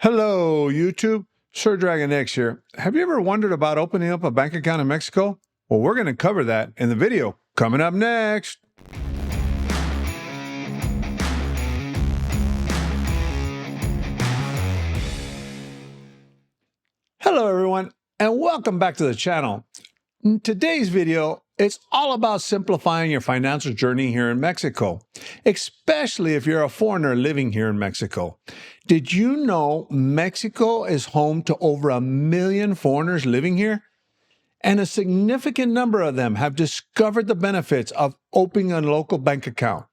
Hello, YouTube. Sir Dragon X here. Have you ever wondered about opening up a bank account in Mexico? Well, we're going to cover that in the video coming up next. Hello, everyone, and welcome back to the channel. In today's video, it's all about simplifying your financial journey here in Mexico, especially if you're a foreigner living here in Mexico. Did you know Mexico is home to over 1 million foreigners living here? And a significant number of them have discovered the benefits of opening a local bank account.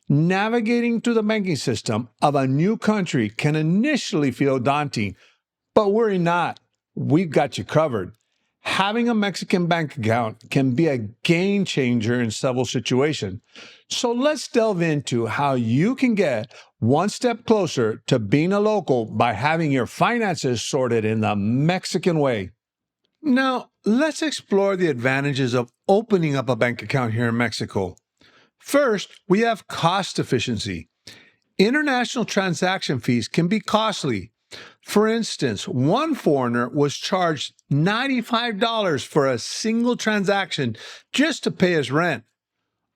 Navigating through the banking system of a new country can initially feel daunting, but worry not, we've got you covered. Having a Mexican bank account can be a game changer in several situations. So let's delve into how you can get one step closer to being a local by having your finances sorted in the Mexican way. Now, let's explore the advantages of opening up a bank account here in Mexico. First, we have cost efficiency. International transaction fees can be costly. For instance, one foreigner was charged $95 for a single transaction just to pay his rent.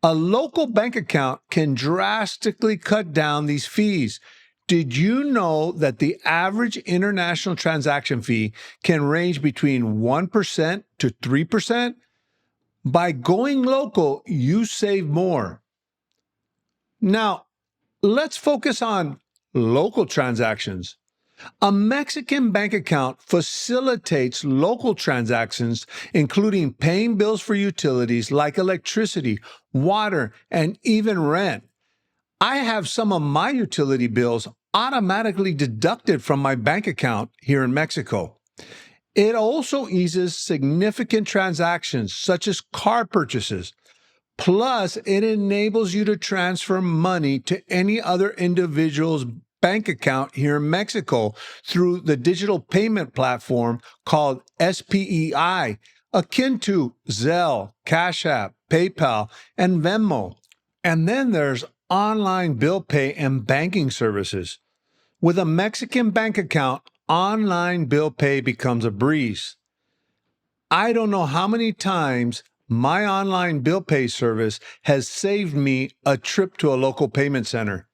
A local bank account can drastically cut down these fees. Did you know that the average international transaction fee can range between 1% to 3%? By going local, you save more. Now, let's focus on local transactions. A Mexican bank account facilitates local transactions, including paying bills for utilities like electricity, water, and even rent. I have some of my utility bills automatically deducted from my bank account here in Mexico. It also eases significant transactions such as car purchases. Plus, it enables you to transfer money to any other individual's bank account here in Mexico through the digital payment platform called SPEI, akin to Zelle, Cash App, PayPal, and Venmo. And then there's online bill pay and banking services. With a Mexican bank account, online bill pay becomes a breeze. I don't know how many times my online bill pay service has saved me a trip to a local payment center.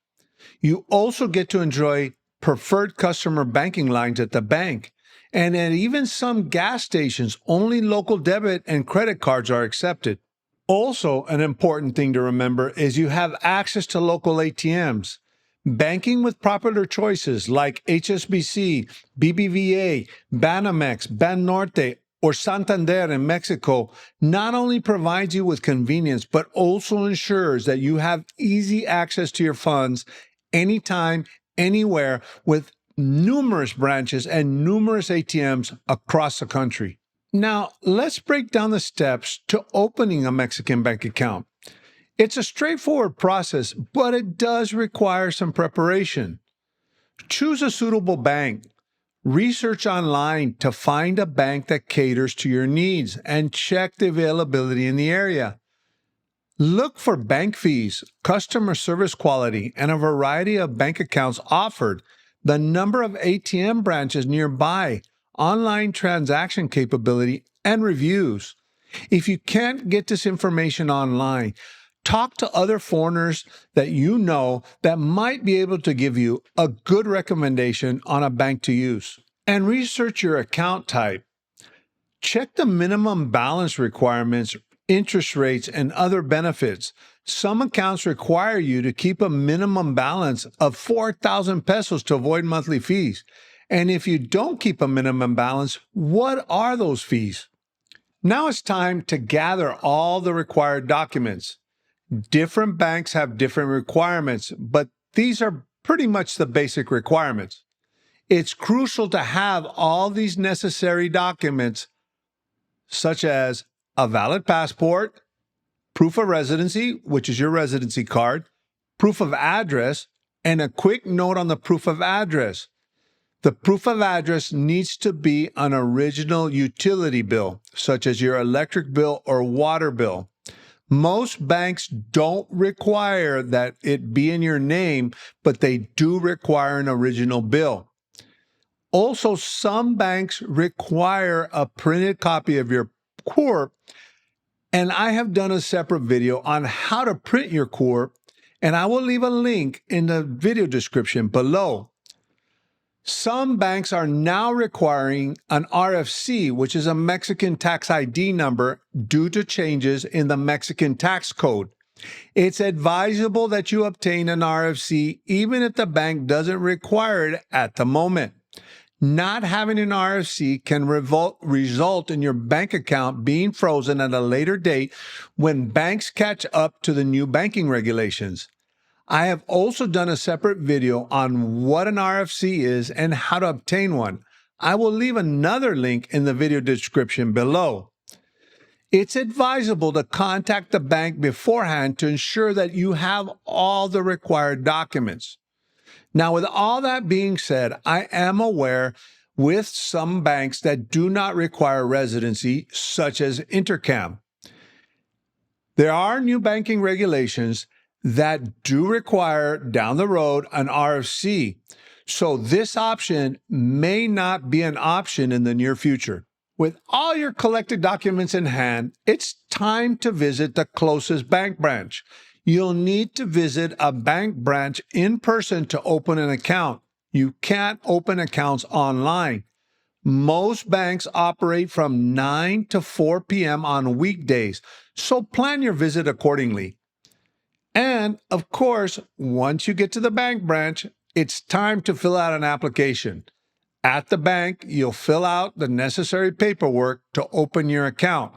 You also get to enjoy preferred customer banking lines at the bank. And at even some gas stations, only local debit and credit cards are accepted. Also, an important thing to remember is you have access to local ATMs. Banking with popular choices like HSBC, BBVA, Banamex, Banorte, or Santander in Mexico not only provides you with convenience, but also ensures that you have easy access to your funds anytime, anywhere, with numerous branches and numerous ATMs across the country. Now, let's break down the steps to opening a Mexican bank account. It's a straightforward process, but it does require some preparation. Choose a suitable bank. Research online to find a bank that caters to your needs and check the availability in the area. Look for bank fees, customer service quality, and a variety of bank accounts offered, the number of ATM branches nearby, online transaction capability, and reviews. If you can't get this information online, talk to other foreigners that you know that might be able to give you a good recommendation on a bank to use. And research your account type. Check the minimum balance requirements, interest rates, and other benefits. Some accounts require you to keep a minimum balance of 4,000 pesos to avoid monthly fees. And if you don't keep a minimum balance, what are those fees? Now it's time to gather all the required documents. Different banks have different requirements, but these are pretty much the basic requirements. It's crucial to have all these necessary documents, such as a valid passport, proof of residency, which is your residency card, proof of address, and a quick note on the proof of address. The proof of address needs to be an original utility bill, such as your electric bill or water bill. Most banks don't require that it be in your name, but they do require an original bill. Also, some banks require a printed copy of your CORP, and I have done a separate video on how to print your CORP, and I will leave a link in the video description below. Some banks are now requiring an RFC, which is a Mexican tax ID number, due to changes in the Mexican tax code. It's advisable that you obtain an RFC even if the bank doesn't require it at the moment. Not having an RFC can result in your bank account being frozen at a later date when banks catch up to the new banking regulations. I have also done a separate video on what an RFC is and how to obtain one. I will leave another link in the video description below. It's advisable to contact the bank beforehand to ensure that you have all the required documents. Now, with all that being said, I am aware with some banks that do not require residency, such as Intercam. There are new banking regulations that do require down the road an RFC, so this option may not be an option in the near future. With all your collected documents in hand, it's time to visit the closest bank branch. You'll need to visit a bank branch in person to open an account. You can't open accounts online. Most banks operate from 9 to 4 p.m. on weekdays, so plan your visit accordingly. And, of course, once you get to the bank branch, it's time to fill out an application. At the bank, you'll fill out the necessary paperwork to open your account.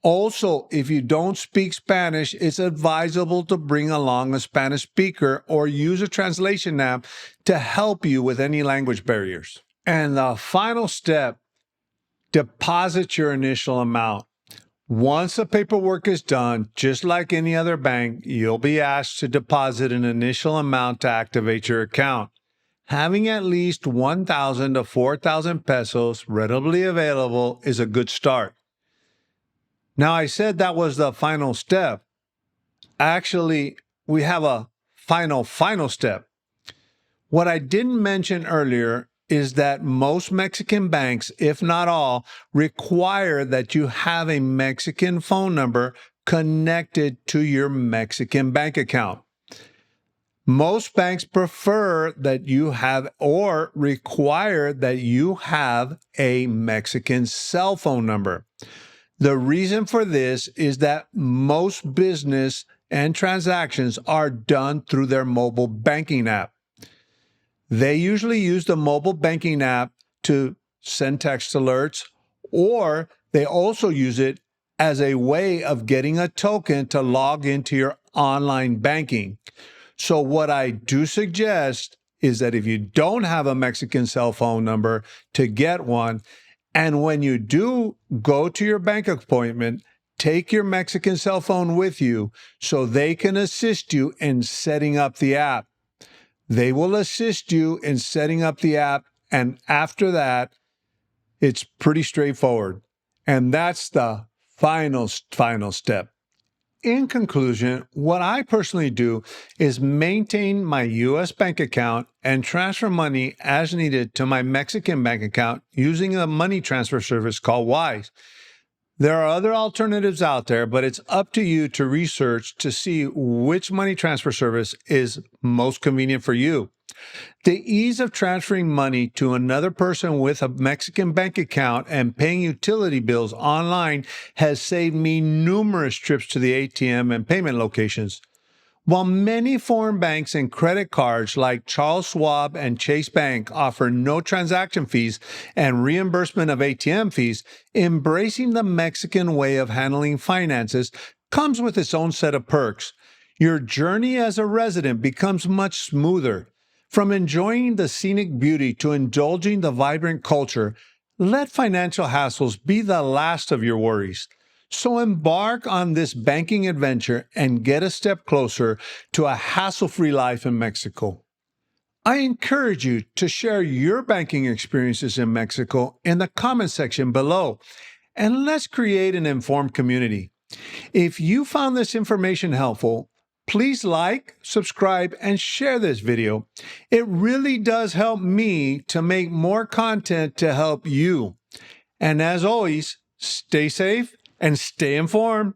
Also, if you don't speak Spanish, it's advisable to bring along a Spanish speaker or use a translation app to help you with any language barriers. And the final step, deposit your initial amount. Once the paperwork is done, just like any other bank, you'll be asked to deposit an initial amount to activate your account. Having at least 1,000 to 4,000 pesos readily available is a good start. Now, I said that was the final step. Actually, we have a final step. What I didn't mention earlier is that most Mexican banks, if not all, require that you have a Mexican phone number connected to your Mexican bank account. Most banks prefer that you have or require that you have a Mexican cell phone number. The reason for this is that most business and transactions are done through their mobile banking app. They usually use the mobile banking app to send text alerts, or they also use it as a way of getting a token to log into your online banking. So what I do suggest is that if you don't have a Mexican cell phone number, to get one, and when you do go to your bank appointment, take your Mexican cell phone with you so they can assist you in setting up the app. They will assist you in setting up the app, and after that, it's pretty straightforward. And that's the final step. In conclusion, what I personally do is maintain my U.S. bank account and transfer money as needed to my Mexican bank account using a money transfer service called Wise. There are other alternatives out there, but it's up to you to research to see which money transfer service is most convenient for you. The ease of transferring money to another person with a Mexican bank account and paying utility bills online has saved me numerous trips to the ATM and payment locations. While many foreign banks and credit cards like Charles Schwab and Chase Bank offer no transaction fees and reimbursement of ATM fees, embracing the Mexican way of handling finances comes with its own set of perks. Your journey as a resident becomes much smoother. From enjoying the scenic beauty to indulging the vibrant culture, let financial hassles be the last of your worries. So embark on this banking adventure and get a step closer to a hassle-free life in Mexico. I encourage you to share your banking experiences in Mexico in the comment section below, and let's create an informed community. If you found this information helpful, please like, subscribe, and share this video. It really does help me to make more content to help you. And as always, stay safe and stay informed.